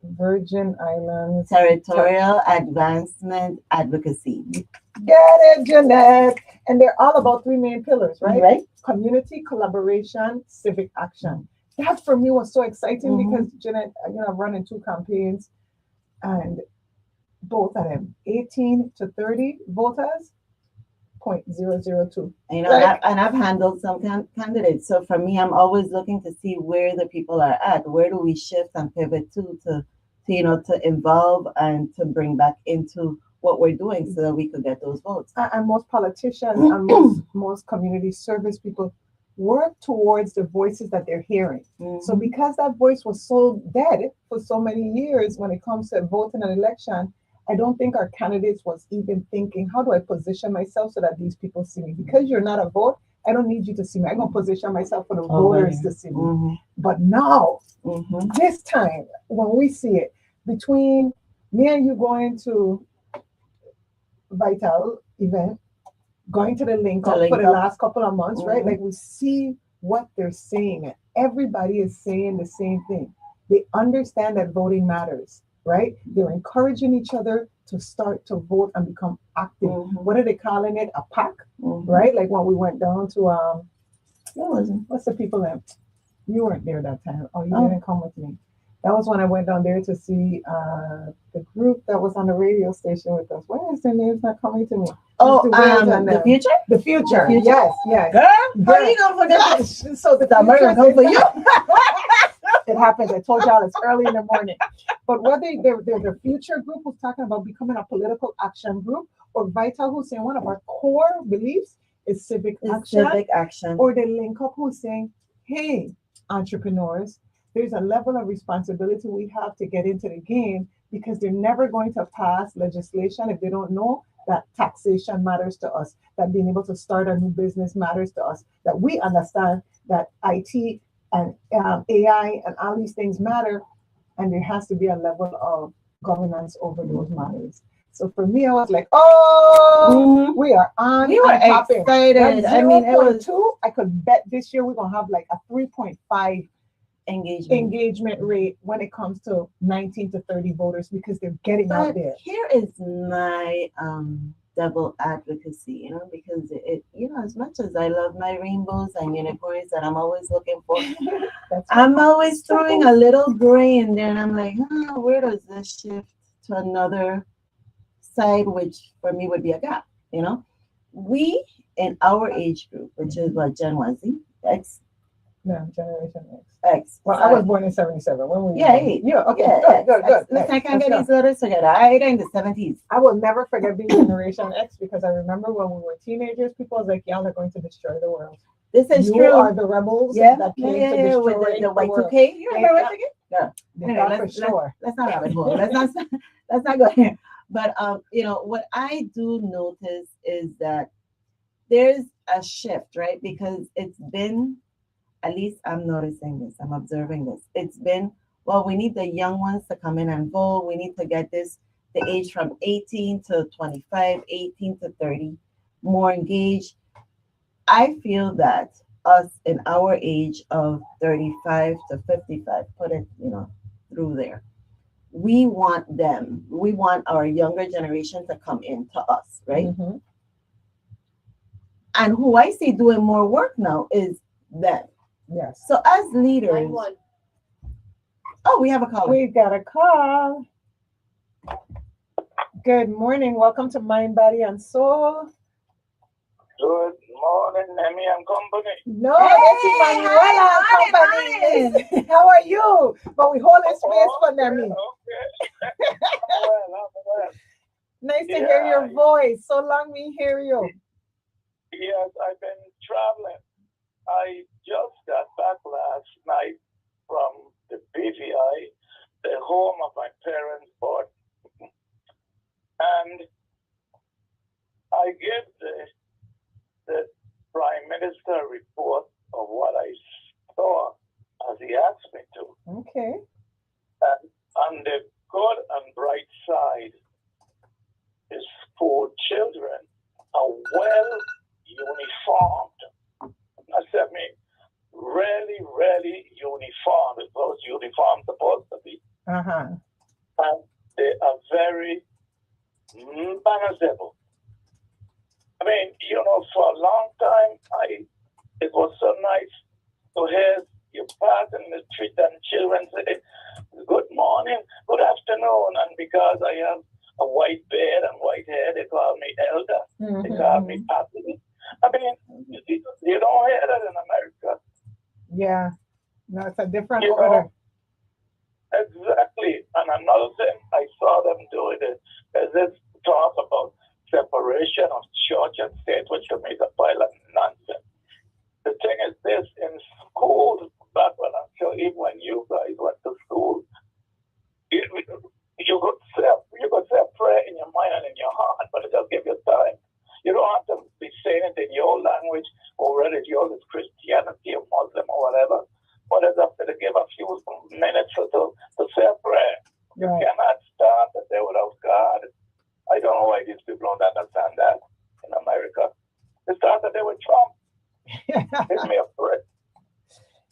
Virgin Islands Territorial Advancement Advocacy. Get it, Jeanette. And they're all about three main pillars, right? Right. Community, collaboration, civic action. That for me was so exciting because Jeanette, I've run in 2 campaigns and both of them, 18 to 30 voters, 0.002. You know, Right. and I've handled some candidates. So for me, I'm always looking to see where the people are at. Where do we shift and pivot to involve and to bring back into what we're doing so that we could get those votes. And most politicians and most community service people work towards the voices that they're hearing. So because that voice was so dead for so many years when it comes to voting and election, I don't think our candidates was even thinking, how do I position myself so that these people see me? Because you're not a vote, I don't need you to see me. I'm going to position myself for the voters to see me. But now, this time, when we see it, between me and you going to Vital event, going to the link up for the last couple of months, right? Like we see what they're saying. And everybody is saying the same thing. They understand that voting matters. Right? They're encouraging each other to start to vote and become active. What are they calling it? A pack, right? Like when we went down to what's the people name? You weren't there that time. Oh, you didn't come with me. That was when I went down there to see the group that was on the radio station with us. Why is their names not coming to me? The future? The future. Yes. Girl, how are you gonna forget that? So the American come for you. It happens. I told y'all it's early in the morning. But whether the future group who's talking about becoming a political action group, or Vital who's saying one of our core beliefs is civic action, or they link up who's saying, hey, entrepreneurs, there's a level of responsibility we have to get into the game because they're never going to pass legislation if they don't know that taxation matters to us, that being able to start a new business matters to us, that we understand that IT and AI and all these things matter, and there has to be a level of governance over those matters. So for me, I was like, we are on. We were excited. I mean, it was 2. I could bet this year we're gonna have like a 3.5 engagement rate when it comes to 19 to 30 voters because they're getting out there. Here is my double advocacy, because it as much as I love my rainbows and unicorns that I'm always looking for, I'm always throwing a little gray in there, and I'm like, where does this shift to another side, which for me would be a gap, We in our age group, which is what, Gen Z, X? No, Generation X. X. Well, I was born in 77. When were you? Okay, good. Listen, I can't get these letters together. I got in the 70s. I will never forget being Generation X because I remember when we were teenagers, people was like, y'all are going to destroy the world. This is you true. Are the rebels that came to destroy with the Y2K. You remember Y2K? Yeah. Anyway, let's not have it more. Let's not go here. But what I do notice is that there's a shift, right? Because it's been, at least I'm noticing this, I'm observing this. It's been well, we need the young ones to come in and vote. We need to get the age from 18 to 25, 18 to 30 more engaged. I feel that us in our age of 35 to 55, put it, through there. We want our younger generation to come into us, right? Mhm. And who I see doing more work now is them. Yes. So as leaders, oh, we have a caller. We got a call. Good morning. Welcome to Mind, Body, and Soul. Good morning, Nemmy and company. No, Hey, it's Manuela and hi, Company. How are you? But we hold a space for Nemmy. Okay. I'm well. Nice to hear your voice. So long we hear you. Yes, I've been traveling. I just got back last night from the BVI, the home of my parents' board. And I gave the Prime Minister a report of what I saw as he asked me to. Okay. And on the good and bright side, his 4 children are well uniformed. I said, really uniformed. It's those uniforms supposed to be. Uh-huh. And they are very manageable. I mean, for a long time, it was so nice to hear your partner in the street and children say, good morning, good afternoon. And because I have a white beard and white hair, they call me elder. Mm-hmm. They call me papi. I mean, you don't hear that in America. Yeah. No, it's a different order. Exactly. And another thing I saw them doing is this talk about separation of church and state, which to me is a pile of nonsense. The thing is this, in schools, back when I'm sure even when you guys went to school, you could say a prayer in your mind and in your heart, but it just give you time. You don't have to be saying it in your language, or whether yours is Christianity or Muslim or whatever. But it's up to give a few minutes or so to say a prayer. You cannot start the day without God. I don't know why these people don't understand that in America. They start the day with Trump. Give me a break.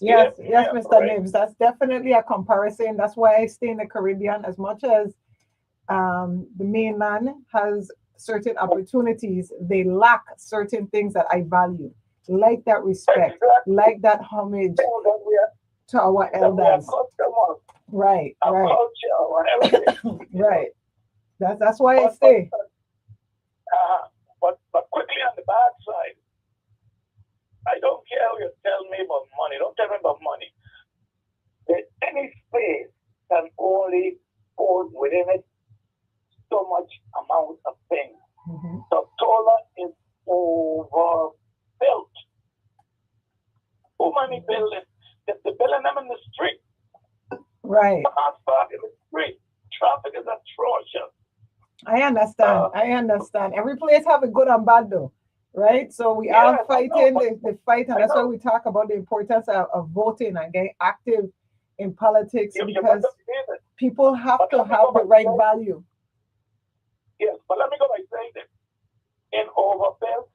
Yes, Mr. Nibs. That's definitely a comparison. That's why I stay in the Caribbean. As much as the mainland has certain opportunities, they lack certain things that I value, like that respect, like that homage to our elders. Right. Right. That's why I stay. But quickly on the bad side, I don't care how you tell me about money. Don't tell me about money. Any space can only hold within it so much amount of things. Mm-hmm. The toilet is overbuilt. Too many buildings. They're building them in the street. Right. In the street. Traffic is atrocious. I understand. Every place have a good and bad though. Right? So we are fighting the fight, and that's why we talk about the importance of voting and getting active in politics, because people have to have the right value. Yes, but let me go by saying this. In overbuilt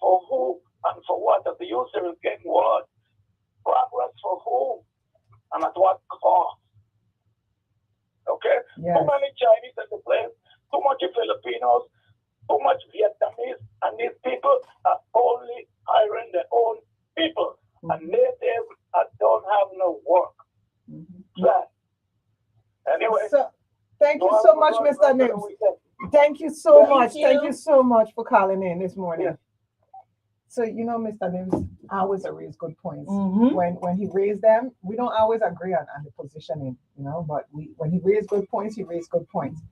for who and for what? That the user is getting what? Progress for whom and at what cost? Okay? Yes. Too many Chinese in the place, too much Filipinos, too much Vietnamese, and these people are only hiring their own people, and they don't have no work. Anyway. So, thank you so much, Mr. Nibs. Thank you so much. Thank you so much for calling in this morning. Yeah. So, Mr. Nibs always raised good points. Mm-hmm. When he raised them, we don't always agree on the positioning, but when he raised good points, he raised good points.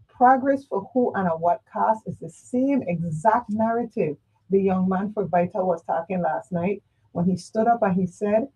Progress for who and at what cost is the same exact narrative the young man for Vital was talking last night when he stood up and he said,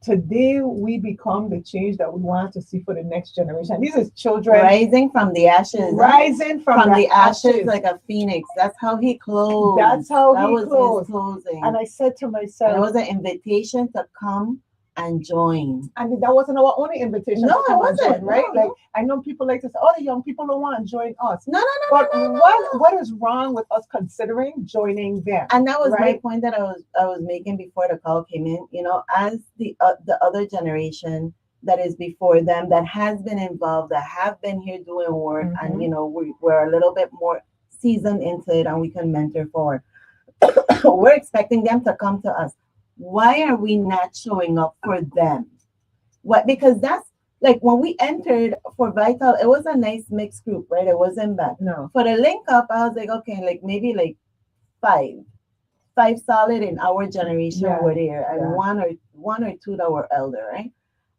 today we become the change that we want to see for the next generation. These are children rising from the ashes. Rising from the ashes like a phoenix. That's how he closed. That's how that he was closed. His closing. And I said to myself, and it was an invitation to come and join. And that wasn't our only invitation No, to come it and join, wasn't. right? No, Like I know people like to say, "Oh, the young people don't want to join us." No, But what is wrong with us considering joining them? and that was my right? point that I was making before the call came in. You know, as the other generation that is before them that has been involved, that have been here doing work, and you know we're a little bit more seasoned into it, and we can mentor forward. We're expecting them to come to us. Why are we not showing up for them? What? Because that's like when we entered for Vital, it was a nice mixed group, right? It wasn't bad. No. For the link up, I was like, okay, like maybe like five solid in our generation Yeah, were there, and yeah. one or two that were elder, right?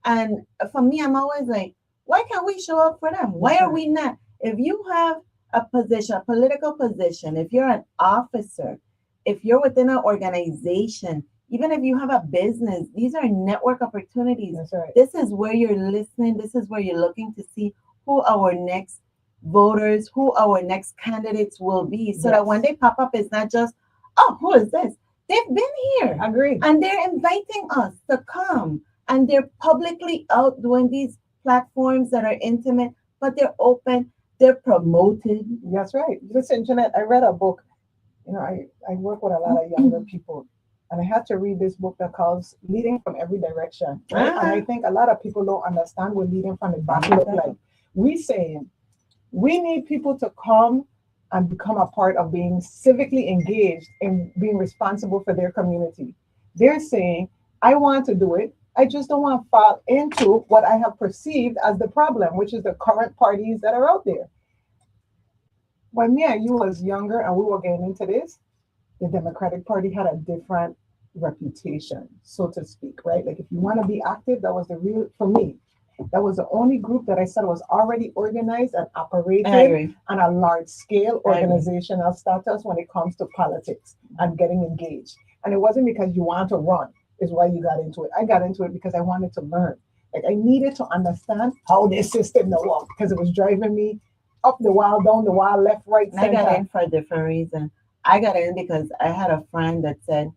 And for me, I'm always like, why can't we show up for them? Why are we not? If you have a position, a political position, if you're an officer, if you're within an organization, even if you have a business, these are network opportunities. That's right. This is where you're listening. This is where you're looking to see who our next voters, who our next candidates will be, so that when they pop up, it's not just, oh, who is this? They've been here. Agreed. And they're inviting us to come. And they're publicly out doing these platforms that are intimate, but they're open, they're promoted. That's right. Listen, Jeanette, I read a book. You know, I work with a lot of younger people, and I had to read this book that calls Leading from Every Direction. Right? And I think a lot of people don't understand what leading from the back look like. We saying we need people to come and become a part of being civically engaged and being responsible for their community. They're saying, I want to do it. I just don't want to fall into what I have perceived as the problem, which is the current parties that are out there. When me and you was younger and we were getting into this, the Democratic Party had a different reputation, so to speak, right? Like if you want to be active, that was the real, for me, that was the only group that I said was already organized and operated on a large scale organizational status when it comes to politics and getting engaged. And it wasn't because you want to run, is why you got into it. I got into it because I wanted to learn. Like I needed to understand how this system worked because it was driving me up the wall, down the wall, left, right, center. I got in for a different reason. I got in because I had a friend that said,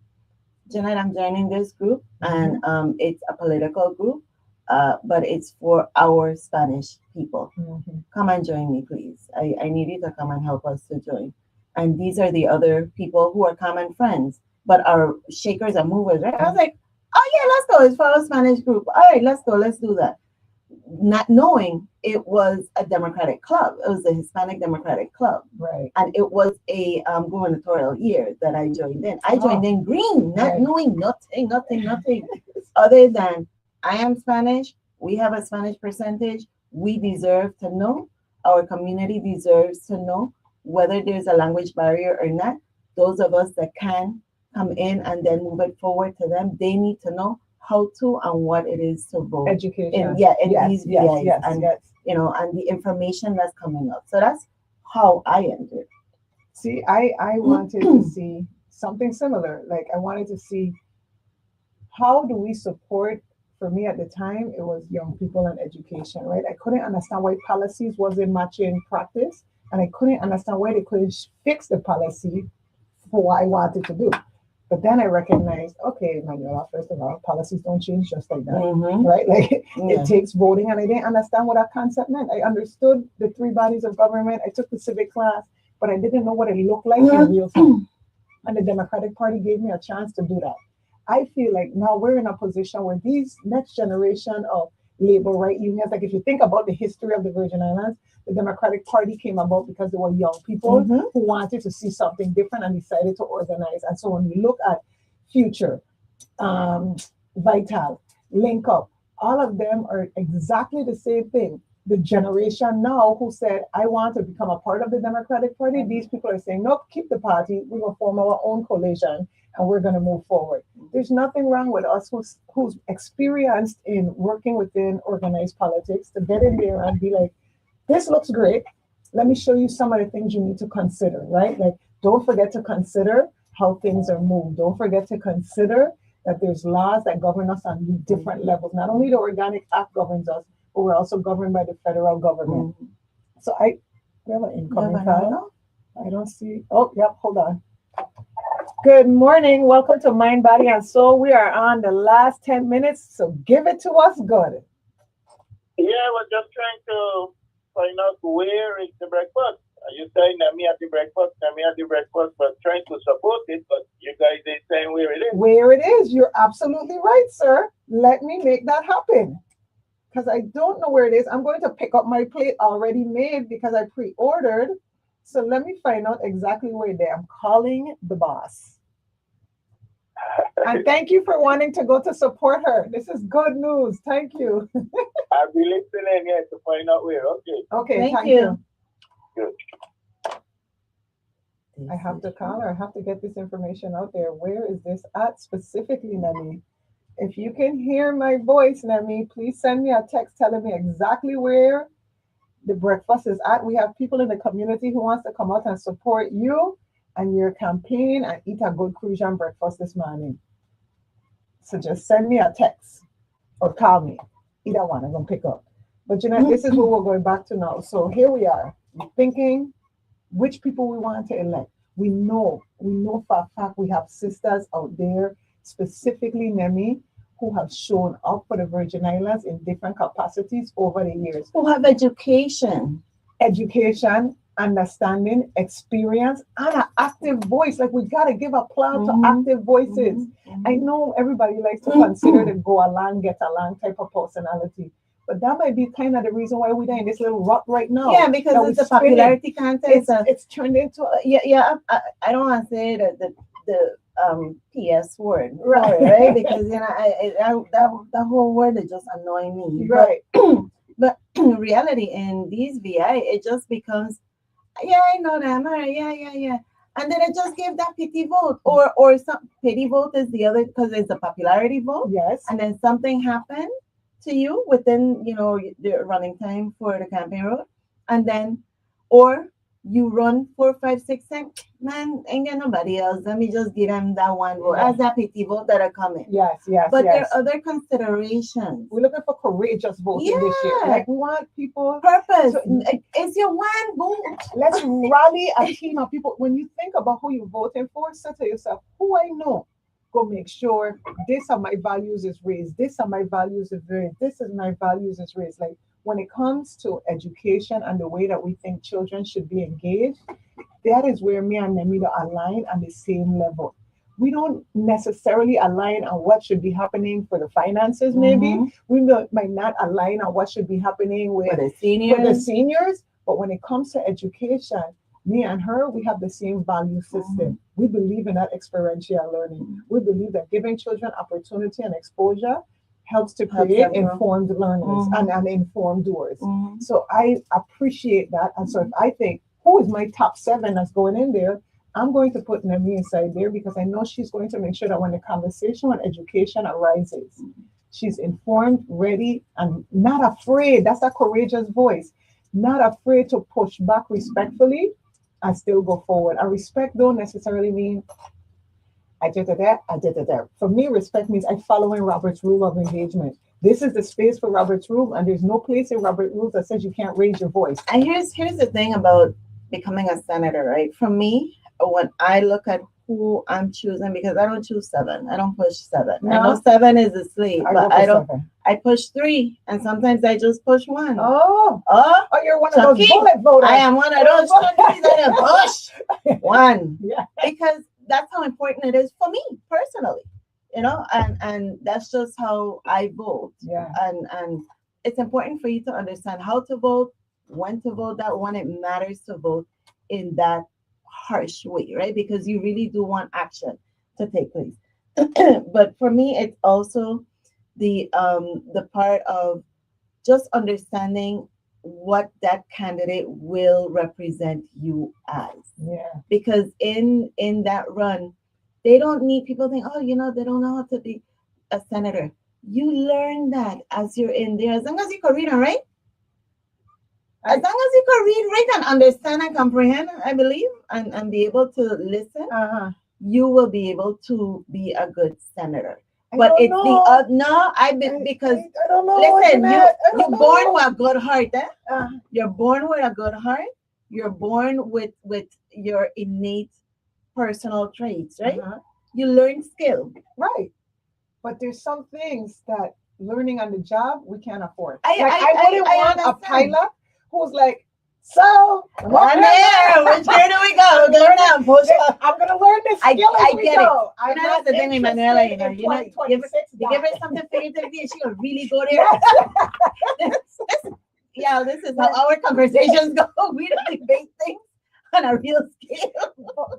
Jeanette, I'm joining this group, and it's a political group, but it's for our Spanish people. Come and join me, please. I need you to come and help us to join. And these are the other people who are common friends, but are shakers and movers, right? I was like, oh yeah, let's go. It's for our Spanish group. All right, let's go. Let's do that. Not knowing it was a Democratic club. It was a Hispanic Democratic club. Right. And it was a gubernatorial year that I joined in. I joined in green, not knowing nothing, other than I am Spanish. We have a Spanish percentage. We deserve to know. Our community deserves to know whether there's a language barrier or not. Those of us that can come in and then move it forward to them, they need to know how to and what it is to vote. Education. And yes, you know, and the information that's coming up. So that's how I entered. See, I wanted to see something similar. Like I wanted to see how do we support, for me at the time, it was young people and education, right? I couldn't understand why policies wasn't matching practice, and I couldn't understand why they couldn't fix the policy for what I wanted to do. But then I recognized, okay, Manuela, first of all, policies don't change just like that, right? Like it takes voting, and I didn't understand what that concept meant. I understood the three bodies of government. I took the civic class, but I didn't know what it looked like in real time. And the Democratic Party gave me a chance to do that. I feel like now we're in a position where these next generation of labor right unions, like if you think about the history of the Virgin Islands, the Democratic Party came about because there were young people who wanted to see something different and decided to organize. And so when we look at Future, Vital, Link Up, all of them are exactly the same thing. The generation now who said, I want to become a part of the Democratic Party, these people are saying, nope, keep the party. We're going to form our own coalition and we're going to move forward. There's nothing wrong with us who's experienced in working within organized politics to get in there and be like, this looks great. Let me show you some of the things you need to consider, right? Like, don't forget to consider how things are moved. Don't forget to consider that there's laws that govern us on different levels. Not only the Organic Act governs us, but we're also governed by the federal government. So we have an incoming call. I don't see. Oh, yep, hold on. Good morning. Welcome to Mind, Body, and Soul. We are on the last 10 minutes, so give it to us good. Yeah, we're just trying to find out where is the breakfast. You saying Nemmy at the breakfast, but trying to support it, but you guys ain't saying where it is. Where it is, you're absolutely right, sir. Let me make that happen. Because I don't know where it is. I'm going to pick up my plate already made because I pre-ordered. So let me find out exactly where it is. I'm calling the boss. And thank you for wanting to go to support her. This is good news. Thank you. I'll be listening here to find out where. Okay. Okay, Thank you. Good. I have to call her. I have to get this information out there. Where is this at specifically, Nemmy? If you can hear my voice, Nemmy, please send me a text telling me exactly where the breakfast is at. We have people in the community who wants to come out and support you and your campaign and eat a good Crucian breakfast this morning. So just send me a text or call me. Either one, I'm going to pick up. But you know, this is what we're going back to now. So here we are. We're thinking which people we want to elect. We know for a fact we have sisters out there, specifically Nemmy, who have shown up for the Virgin Islands in different capacities over the years. Who have education, Understanding, experience, and an active voice. Like we gotta give applause to active voices. I know everybody likes to consider the go along, get along type of personality. But that might be kind of the reason why we're in this little rut right now. Yeah, because it's a popularity contest. It's turned into I don't want to say the PS word, right? Because you know, that whole word is just annoying me. right. But in reality, in these VI, it just becomes, yeah, I know them. All right, yeah. And then it just gave that pity vote. Or some pity vote is the other, because it's a popularity vote. Yes. And then something happened to you within, you know, the running time for the campaign road. And then, or you run 4, 5, 6, 7, man, ain't there nobody else. Let me just give them that one vote. As that pity vote that are coming. Yes. But there are other considerations. We're looking for courageous voting this year. Like we want people. Purpose. So, it's your one vote. let's rally a team of people. When you think about who you're voting for, say to yourself, who I know, go make sure this are my values is raised. This are my values is raised. This is my values is raised. Like when it comes to education and the way that we think children should be engaged, that is where me and Nemmy align on the same level. We don't necessarily align on what should be happening for the finances, maybe. We might not align on what should be happening with For the seniors. But when it comes to education, me and her, we have the same value system. We believe in that experiential learning. We believe that giving children opportunity and exposure helps to create informed learners and informed doers. So I appreciate that. And so if I think, who is my top 7 that's going in there, I'm going to put Nemmy inside there because I know she's going to make sure that when the conversation on education arises, she's informed, ready, and not afraid. That's a courageous voice. Not afraid to push back respectfully and still go forward. And respect don't necessarily mean I did that. For me, respect means I following Robert's rule of engagement. This is the space for Robert's rule, and there's no place in Robert's rules that says you can't raise your voice. And here's the thing about becoming a senator, right? For me, when I look at who I'm choosing, because I don't choose 7, I don't push 7. No. I know 7 is a slave, but I don't. 7. I push 3, and sometimes I just push 1. Oh, you're one of Chucky, those bullet voters. I am one of those Chuckies that push 1. Yeah. Because that's how important it is for me personally, you know, and that's just how I vote. Yeah. And it's important for you to understand how to vote, when to vote, that when it matters to vote in that harsh way, right? Because you really do want action to take place. But for me, it's also the part of just understanding what that candidate will represent you as. Yeah. Because in that run, they don't need people think, oh, you know, they don't know how to be a senator. You learn that as you're in there, as long as you can read and write. As long as you can read, write, and understand and comprehend, I believe, and be able to listen, you will be able to be a good senator. But it's because I don't know. Listen, you're born with a good heart. You're born with a good heart. You're born with your innate personal traits, right? Uh-huh. You learn skill. Right. But there's some things that learning on the job we can't afford. I wouldn't want a understand. pilot who's like, so what One there, which gear do we go? Go down, push up. I'm gonna learn this I skill as we get go. it. I'm You know, not that's the thing with interested Manuela, in you know, 2026 you give her that. something for interview, and she'll really go there. Yeah, this is how our conversations go. We don't debate things on a real scale.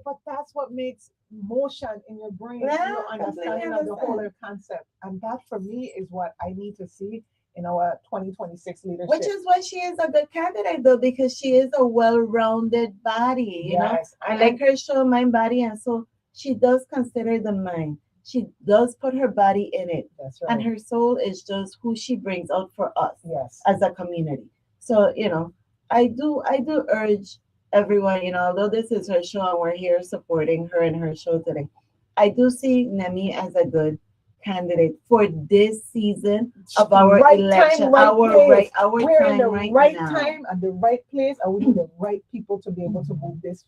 But that's what makes motion in your brain, Yeah, your understanding of the whole concept. And that for me is what I need to see in our 2026 leadership. Which is why she is a good candidate, though, because she is a well-rounded body. You know, yes, I like her show mind, body, and soul. She does consider the mind. She does put her body in it, that's right. and her soul is just who she brings out for us Yes. as a community. So, you know, I do urge everyone, you know, although this is her show and we're here supporting her in her show today, I do see Nemmy as a good candidate for this season of our right election. Time, right place. We're Time in the right now. time and the right place, and we need the right people to be able to move this.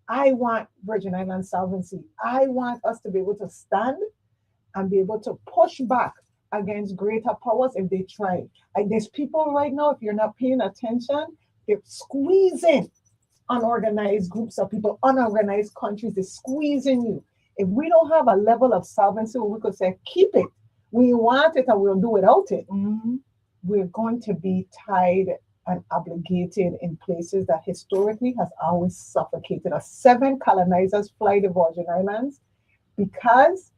I want Virgin Islands solvency. I want us to be able to stand and be able to push back against greater powers if they try. There's people right now, if you're not paying attention, they're squeezing unorganized groups of people, unorganized countries, they're squeezing you. If we don't have a level of solvency where we could say, keep it, we want it and we'll do without it, we're going to be tied and obligated in places that historically has always suffocated us. 7 colonizers fly the Virgin Islands because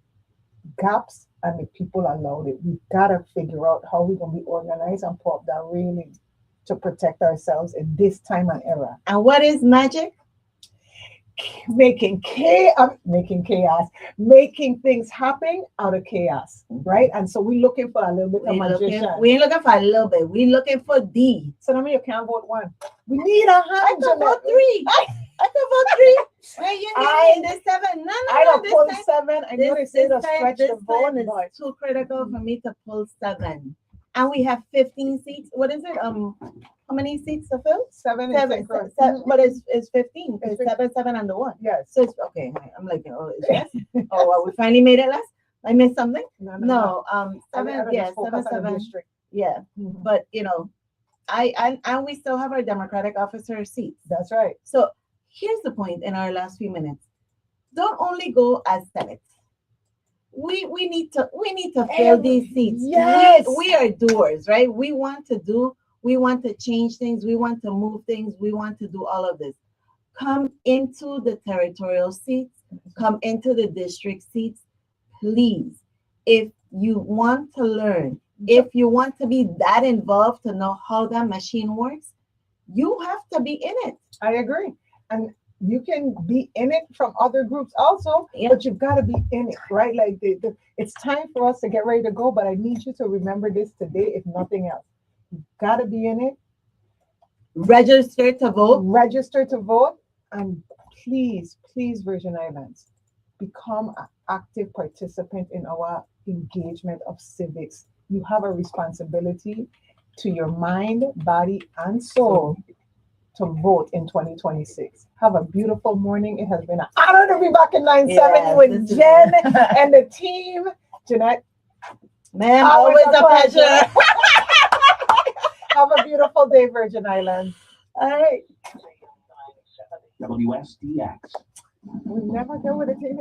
gaps and the people allowed it. We've got to figure out how we're going to be organized and put up that railing to protect ourselves in this time and era. And what is magic? Making things happen out of chaos, right? And so we're looking for a little bit of magician. We ain't looking for a little bit. We're looking for D. So that means you can't vote 1. We need a hand. I can vote 3. I can vote 3. Wait, you need this 7. No, I don't pull this 7. I know they say to stretch the vote, is but too critical for me to pull 7. And we have 15 seats. What is it? How many seats to fill? 7 Seven, but it's 15. It's 7 and the 1. Yes. So it's okay. I'm like, oh, it's less. Oh, well, we finally made it less. I missed something. No. 7. Yeah, 7. Yeah, but you know, and we still have our Democratic officer seats. That's right. So here's the point in our last few minutes. Don't only go as Senate. We need to fill these seats. Yes. We are doers, right? We want to change things, we want to move things, we want to do all of this. Come into the territorial seats, come into the district seats, please. If you want to learn, if you want to be that involved to know how that machine works, you have to be in it. I agree. And you can be in it from other groups also, Yeah. but you've got to be in it, right? Like it's time for us to get ready to go, but I need you to remember this today, if nothing else. You've got to be in it. Register to vote. Register to vote. And please, Virgin Islands, become an active participant in our engagement of civics. You have a responsibility to your mind, body, and soul to vote in 2026. Have a beautiful morning. It has been an honor to be back in 970 with Jen and the team. Jeanette, ma'am, always a pleasure. Have a beautiful day, Virgin Islands. All right. WSDX. We never go with a team.